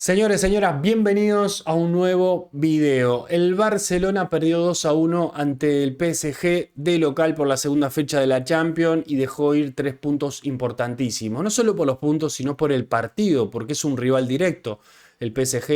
Señores, señoras, bienvenidos a un nuevo video. El Barcelona perdió 2-1 ante el PSG de local por la segunda fecha de la Champions y dejó ir 3 puntos importantísimos. No solo por los puntos, sino por el partido, porque es un rival directo. El PSG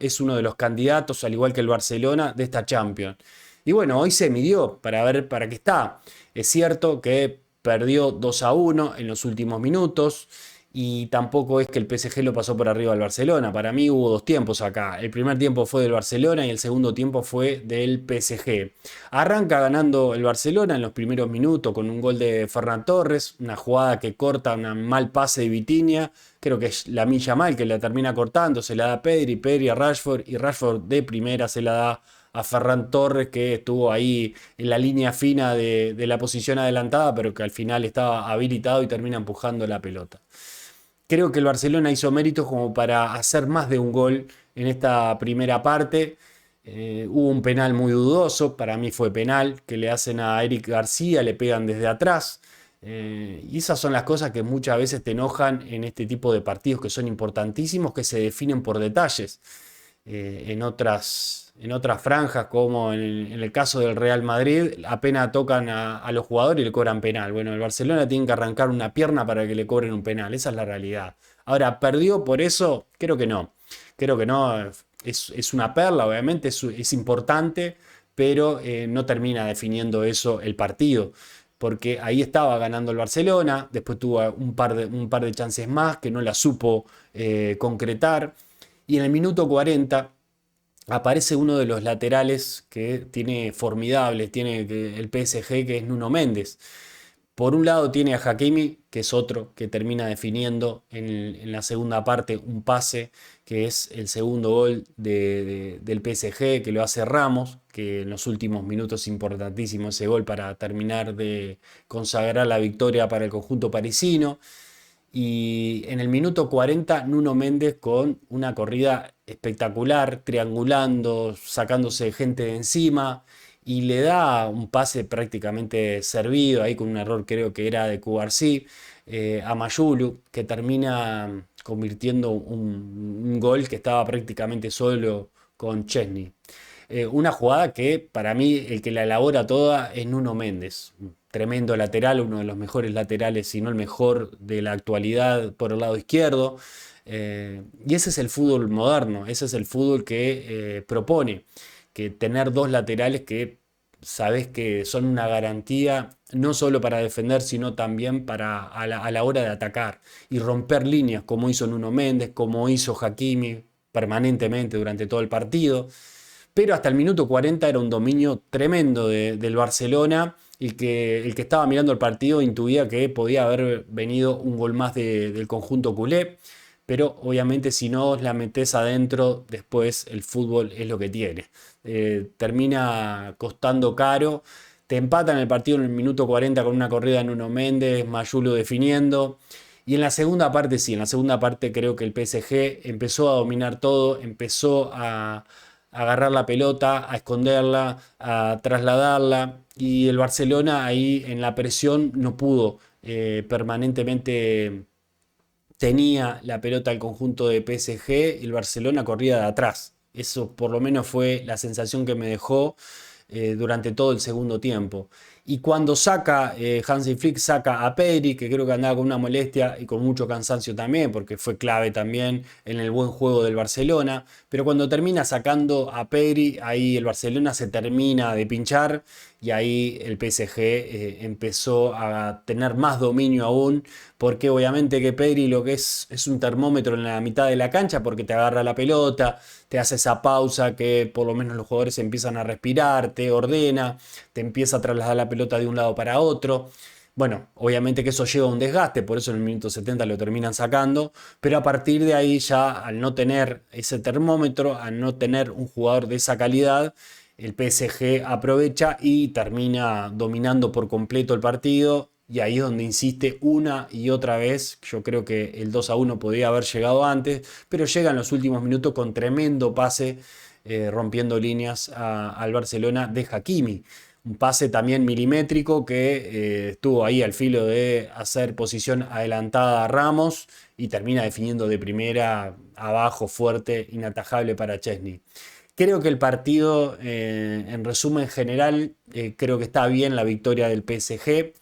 es uno de los candidatos, al igual que el Barcelona, de esta Champions. Y bueno, hoy se midió para ver para qué está. Es cierto que perdió 2-1 en los últimos minutos. Y tampoco es que el PSG lo pasó por arriba al Barcelona. Para mí hubo dos tiempos acá. El primer tiempo fue del Barcelona y el segundo tiempo fue del PSG. Arranca ganando el Barcelona en los primeros minutos con un gol de Ferran Torres, una jugada que corta un mal pase de Vitinha. Creo que es Lamine Yamal que la termina cortando, se la da a Pedri, Pedri a Rashford y Rashford de primera se la da a Ferran Torres, que estuvo ahí en la línea fina de la posición adelantada, pero que al final estaba habilitado y termina empujando la pelota. Creo que el Barcelona hizo méritos como para hacer más de un gol en esta primera parte. Hubo un penal muy dudoso, para mí fue penal, que le hacen a Eric García, le pegan desde atrás. Y esas son las cosas que muchas veces te enojan en este tipo de partidos que son importantísimos, que se definen por detalles. En otras franjas, como en el caso del Real Madrid, apenas tocan a los jugadores y le cobran penal. Bueno, el Barcelona tiene que arrancar una pierna para que le cobren un penal, esa es la realidad. Ahora, ¿perdió por eso? Creo que no. Creo que no. Es una perla, obviamente, es importante, pero no termina definiendo eso el partido. Porque ahí estaba ganando el Barcelona, después tuvo un par de chances más que no la supo concretar. Y en el minuto 40 aparece uno de los laterales que tiene formidables, tiene el PSG, que es Nuno Méndez. Por un lado tiene a Hakimi, que es otro que termina definiendo en la segunda parte un pase, que es el segundo gol del PSG, que lo hace Ramos, que en los últimos minutos es importantísimo ese gol para terminar de consagrar la victoria para el conjunto parisino. Y en el minuto 40, Nuno Méndez con una corrida espectacular, triangulando, sacándose gente de encima, y le da un pase prácticamente servido, ahí con un error creo que era de Cubarsí, a Mayulu, que termina convirtiendo un gol que estaba prácticamente solo con Chesney. Una jugada que para mí el que la elabora toda es Nuno Méndez. Tremendo lateral, uno de los mejores laterales, si no el mejor de la actualidad por el lado izquierdo. Y ese es el fútbol moderno, ese es el fútbol que propone, que tener dos laterales que sabes que son una garantía no solo para defender, sino también a la hora de atacar y romper líneas, como hizo Nuno Méndez, como hizo Hakimi permanentemente durante todo el partido. Pero hasta el minuto 40 era un dominio tremendo del Barcelona y que el que estaba mirando el partido intuía que podía haber venido un gol más del conjunto culé. Pero obviamente si no la metes adentro, después el fútbol es lo que tiene. Termina costando caro. Te empatan el partido en el minuto 40 con una corrida de Nuno Méndez, Mayulo definiendo. Y en la segunda parte sí, en la segunda parte creo que el PSG empezó a dominar todo, empezó a agarrar la pelota, a esconderla, a trasladarla. Y el Barcelona ahí en la presión no pudo permanentemente. Tenía la pelota al conjunto de PSG y el Barcelona corría de atrás. Eso por lo menos fue la sensación que me dejó durante todo el segundo tiempo. Y cuando Hansi Flick saca a Pedri, que creo que andaba con una molestia y con mucho cansancio también, porque fue clave también en el buen juego del Barcelona, pero cuando termina sacando a Pedri, ahí el Barcelona se termina de pinchar y ahí el PSG empezó a tener más dominio aún, porque obviamente que Pedri lo que es un termómetro en la mitad de la cancha, porque te agarra la pelota, te hace esa pausa que por lo menos los jugadores empiezan a respirar, te ordena, te empieza a trasladar la pelota de un lado para otro. Bueno, obviamente que eso lleva a un desgaste, por eso en el minuto 70 lo terminan sacando, pero a partir de ahí ya al no tener ese termómetro, al no tener un jugador de esa calidad, el PSG aprovecha y termina dominando por completo el partido. Y ahí es donde insiste una y otra vez. Yo creo que el 2-1 podría haber llegado antes, pero llega en los últimos minutos con tremendo pase, rompiendo líneas al Barcelona de Hakimi. un pase también milimétrico que estuvo ahí al filo de hacer posición adelantada a Ramos y termina definiendo de primera, abajo, fuerte, inatajable para Chesney. Creo que el partido, en resumen general, creo que está bien la victoria del PSG.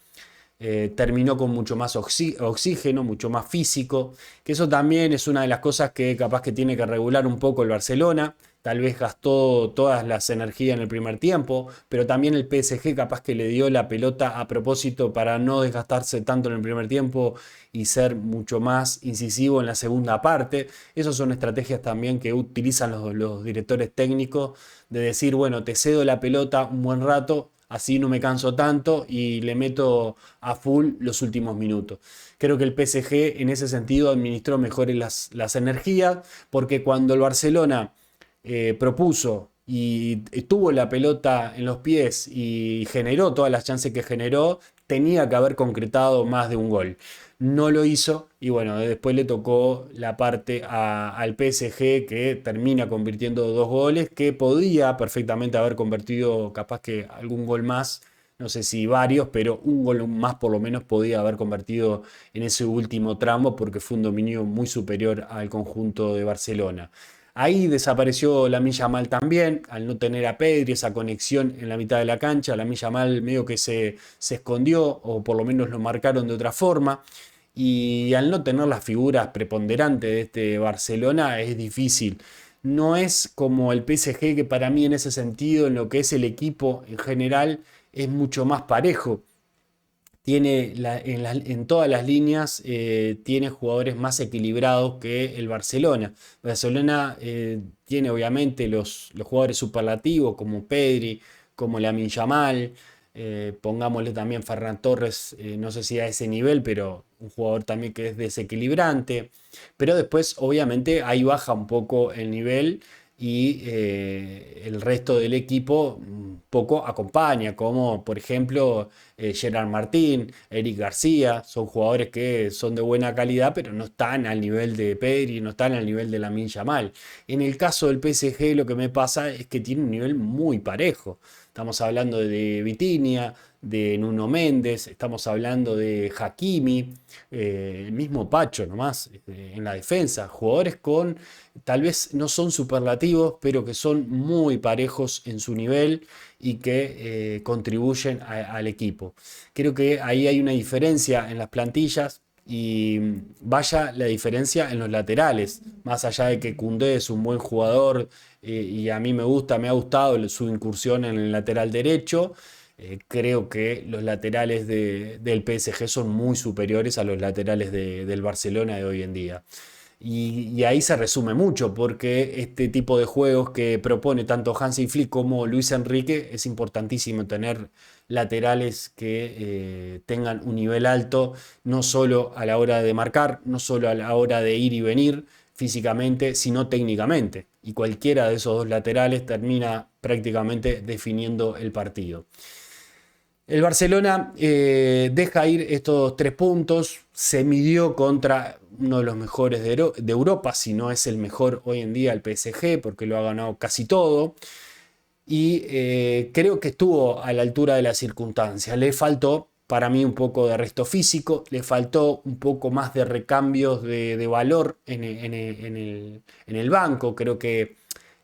Terminó con mucho más oxígeno, mucho más físico, que eso también es una de las cosas que capaz que tiene que regular un poco el Barcelona. Tal vez gastó todas las energías en el primer tiempo, pero también el PSG capaz que le dio la pelota a propósito para no desgastarse tanto en el primer tiempo y ser mucho más incisivo en la segunda parte. Esas son estrategias también que utilizan los directores técnicos de decir, bueno, te cedo la pelota un buen rato, así no me canso tanto y le meto a full los últimos minutos. Creo que el PSG en ese sentido administró mejor las energías, porque cuando el Barcelona propuso y tuvo la pelota en los pies y generó todas las chances que generó, tenía que haber concretado más de un gol. No lo hizo y bueno, después le tocó la parte al PSG, que termina convirtiendo 2 goles que podía perfectamente haber convertido capaz que algún gol más, no sé si varios, pero un gol más por lo menos podía haber convertido en ese último tramo, porque fue un dominio muy superior al conjunto de Barcelona. Ahí desapareció Lamine Yamal también, al no tener a Pedri, esa conexión en la mitad de la cancha. Lamine Yamal medio que se escondió, o por lo menos lo marcaron de otra forma. Y al no tener las figuras preponderantes de este Barcelona es difícil. No es como el PSG, que para mí en ese sentido, en lo que es el equipo en general, es mucho más parejo. Tiene en todas las líneas, tiene jugadores más equilibrados que el Barcelona. Barcelona tiene obviamente los jugadores superlativos como Pedri, como Lamine Yamal, pongámosle también Ferran Torres, no sé si a ese nivel, pero un jugador también que es desequilibrante. Pero después obviamente ahí baja un poco el nivel y el resto del equipo un poco acompaña, como por ejemplo Gerard Martín, Eric García. Son jugadores que son de buena calidad, pero no están al nivel de Pedri, no están al nivel de Lamine Yamal. En el caso del PSG lo que me pasa es que tiene un nivel muy parejo. Estamos hablando de Vitinha, de Nuno Méndez, estamos hablando de Hakimi, el mismo Pacho nomás, en la defensa. Jugadores con, tal vez no son superlativos, pero que son muy parejos en su nivel y que contribuyen al equipo. Creo que ahí hay una diferencia en las plantillas. Y vaya la diferencia en los laterales, más allá de que Koundé es un buen jugador, y a mí me ha gustado su incursión en el lateral derecho. Creo que los laterales del PSG son muy superiores a los laterales del Barcelona de hoy en día. Y ahí se resume mucho, porque este tipo de juegos que propone tanto Hansi Flick como Luis Enrique, es importantísimo tener laterales que tengan un nivel alto, no solo a la hora de marcar, no solo a la hora de ir y venir físicamente, sino técnicamente. Y cualquiera de esos dos laterales termina prácticamente definiendo el partido. El Barcelona deja ir estos 3 puntos, se midió contra uno de los mejores de Europa, si no es el mejor hoy en día, el PSG, porque lo ha ganado casi todo. Y creo que estuvo a la altura de las circunstancias. Le faltó, para mí, un poco de resto físico, le faltó un poco más de recambios de valor en el banco. Creo que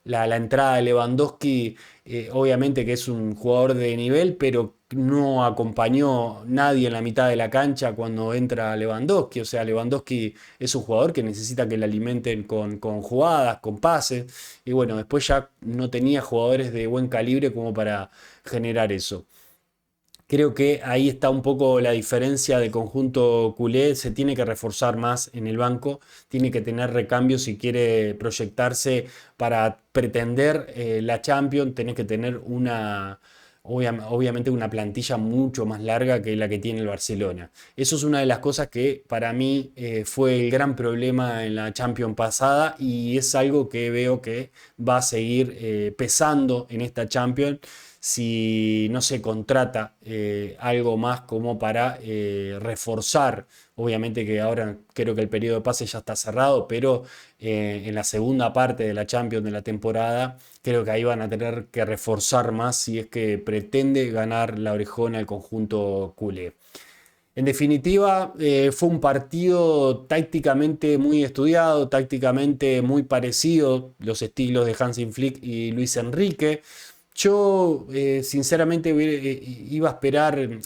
la entrada de Lewandowski, obviamente que es un jugador de nivel, pero no acompañó nadie en la mitad de la cancha cuando entra Lewandowski. O sea, Lewandowski es un jugador que necesita que le alimenten con jugadas, con pases. Y bueno, después ya no tenía jugadores de buen calibre como para generar eso. Creo que ahí está un poco la diferencia del conjunto culé. Se tiene que reforzar más en el banco, tiene que tener recambios si quiere proyectarse para pretender la Champions. Tenés que tener obviamente una plantilla mucho más larga que la que tiene el Barcelona. Eso es una de las cosas que para mí fue el gran problema en la Champions pasada, y es algo que veo que va a seguir pesando en esta Champions. si no se contrata algo más como para reforzar. Obviamente que ahora creo que el periodo de pase ya está cerrado, pero en la segunda parte de la Champions de la temporada creo que ahí van a tener que reforzar más si es que pretende ganar la orejona el conjunto culé. En definitiva, fue un partido tácticamente muy estudiado, tácticamente muy parecido, los estilos de Hansi Flick y Luis Enrique. Yo, sinceramente, iba a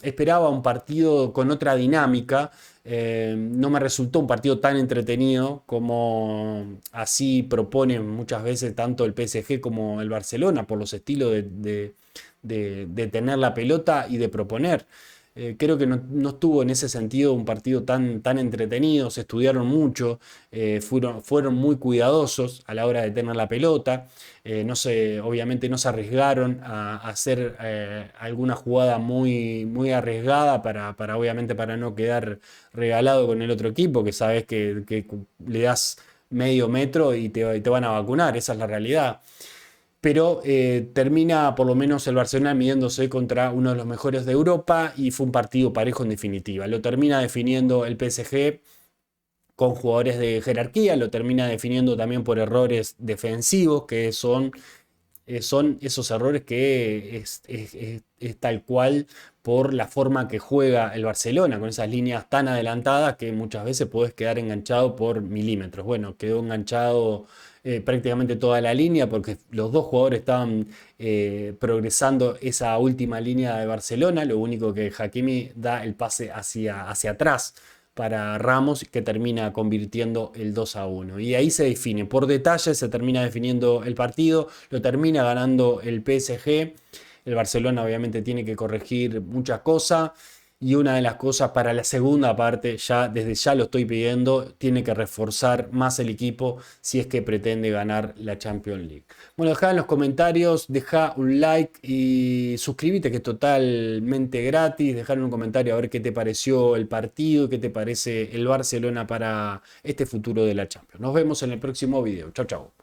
esperaba un partido con otra dinámica. No me resultó un partido tan entretenido como así proponen muchas veces tanto el PSG como el Barcelona por los estilos de tener la pelota y de proponer. Creo que no estuvo en ese sentido un partido tan entretenido, se estudiaron mucho, fueron muy cuidadosos a la hora de tener la pelota, obviamente no se arriesgaron a hacer alguna jugada muy arriesgada obviamente para no quedar regalado con el otro equipo, que sabes que le das medio metro y te van a vacunar, esa es la realidad. Pero termina por lo menos el Barcelona midiéndose contra uno de los mejores de Europa y fue un partido parejo en definitiva. Lo termina definiendo el PSG con jugadores de jerarquía, lo termina definiendo también por errores defensivos, que son esos errores que es tal cual por la forma que juega el Barcelona, con esas líneas tan adelantadas que muchas veces puedes quedar enganchado por milímetros. Bueno, quedó enganchado prácticamente toda la línea porque los dos jugadores estaban progresando esa última línea de Barcelona. Lo único que Hakimi da el pase hacia atrás para Ramos, que termina convirtiendo el 2-1. Y ahí se define, por detalle se termina definiendo el partido, lo termina ganando el PSG. El Barcelona obviamente tiene que corregir muchas cosas. Y una de las cosas para la segunda parte, desde ya lo estoy pidiendo, tiene que reforzar más el equipo si es que pretende ganar la Champions League. Bueno, dejá en los comentarios, deja un like y suscríbete que es totalmente gratis. Dejar un comentario a ver qué te pareció el partido, qué te parece el Barcelona para este futuro de la Champions. Nos vemos en el próximo video. Chau, chau.